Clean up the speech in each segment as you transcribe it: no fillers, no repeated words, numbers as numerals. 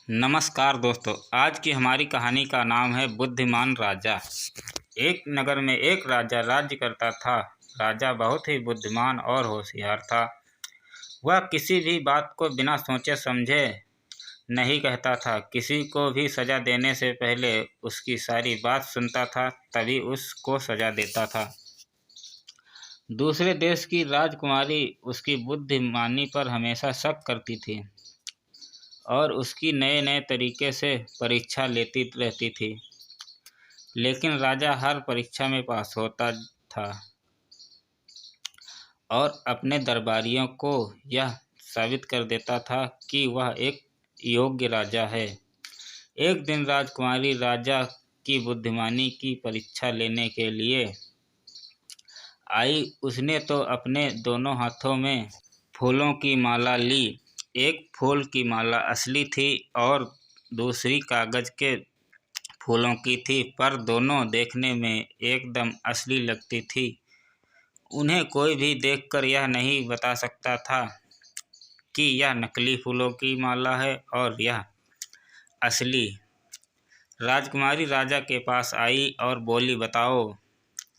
नमस्कार दोस्तों, आज की हमारी कहानी का नाम है बुद्धिमान राजा। एक नगर में एक राजा राज्य करता था। राजा बहुत ही बुद्धिमान और होशियार था। वह किसी भी बात को बिना सोचे समझे नहीं कहता था। किसी को भी सजा देने से पहले उसकी सारी बात सुनता था, तभी उसको सजा देता था। दूसरे देश की राजकुमारी उसकी बुद्धिमानी पर हमेशा शक करती थी और उसकी नए नए तरीके से परीक्षा लेती रहती थी, लेकिन राजा हर परीक्षा में पास होता था और अपने दरबारियों को यह साबित कर देता था कि वह एक योग्य राजा है। एक दिन राजकुमारी राजा की बुद्धिमानी की परीक्षा लेने के लिए आई। उसने तो अपने दोनों हाथों में फूलों की माला ली। एक फूल की माला असली थी और दूसरी कागज के फूलों की थी, पर दोनों देखने में एकदम असली लगती थी। उन्हें कोई भी देखकर यह नहीं बता सकता था कि यह नकली फूलों की माला है और यह असली। राजकुमारी राजा के पास आई और बोली, बताओ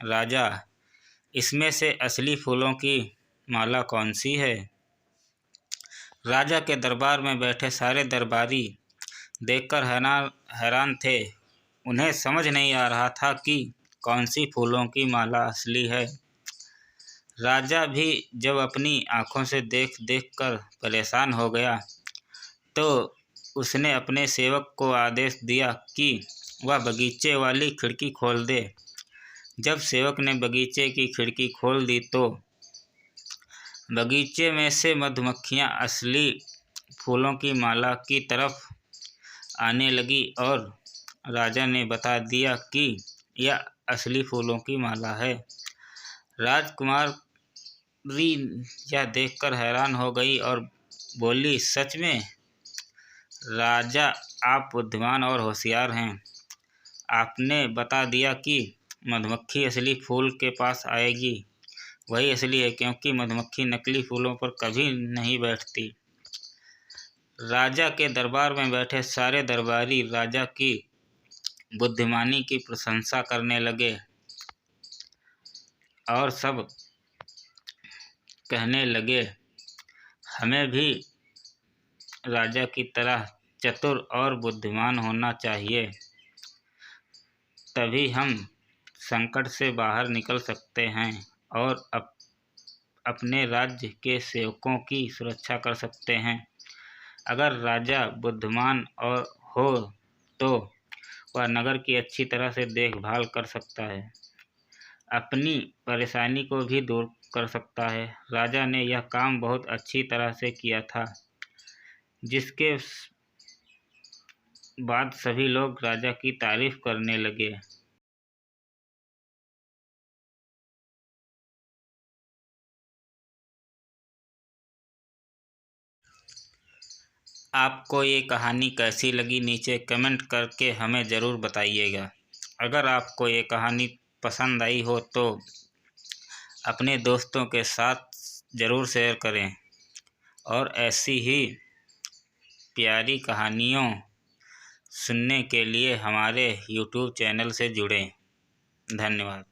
राजा, इसमें से असली फूलों की माला कौन सी है? राजा के दरबार में बैठे सारे दरबारी देखकर हैरान थे। उन्हें समझ नहीं आ रहा था कि कौन सी फूलों की माला असली है। राजा भी जब अपनी आँखों से देख देख कर परेशान हो गया, तो उसने अपने सेवक को आदेश दिया कि वह बगीचे वाली खिड़की खोल दे। जब सेवक ने बगीचे की खिड़की खोल दी तो बगीचे में से मधुमक्खियाँ असली फूलों की माला की तरफ आने लगी और राजा ने बता दिया कि यह असली फूलों की माला है। राजकुमारी यह देखकर हैरान हो गई और बोली, सच में राजा, आप बुद्धिमान और होशियार हैं। आपने बता दिया कि मधुमक्खी असली फूल के पास आएगी। वही असली है, क्योंकि मधुमक्खी नकली फूलों पर कभी नहीं बैठती। राजा के दरबार में बैठे सारे दरबारी राजा की बुद्धिमानी की प्रशंसा करने लगे और सब कहने लगे, हमें भी राजा की तरह चतुर और बुद्धिमान होना चाहिए, तभी हम संकट से बाहर निकल सकते हैं और अपने राज्य के सेवकों की सुरक्षा कर सकते हैं। अगर राजा बुद्धिमान हो तो वह नगर की अच्छी तरह से देखभाल कर सकता है, अपनी परेशानी को भी दूर कर सकता है। राजा ने यह काम बहुत अच्छी तरह से किया था, जिसके बाद सभी लोग राजा की तारीफ करने लगे। आपको ये कहानी कैसी लगी, नीचे कमेंट करके हमें ज़रूर बताइएगा। अगर आपको ये कहानी पसंद आई हो तो अपने दोस्तों के साथ ज़रूर शेयर करें और ऐसी ही प्यारी कहानियों सुनने के लिए हमारे YouTube चैनल से जुड़ें। धन्यवाद।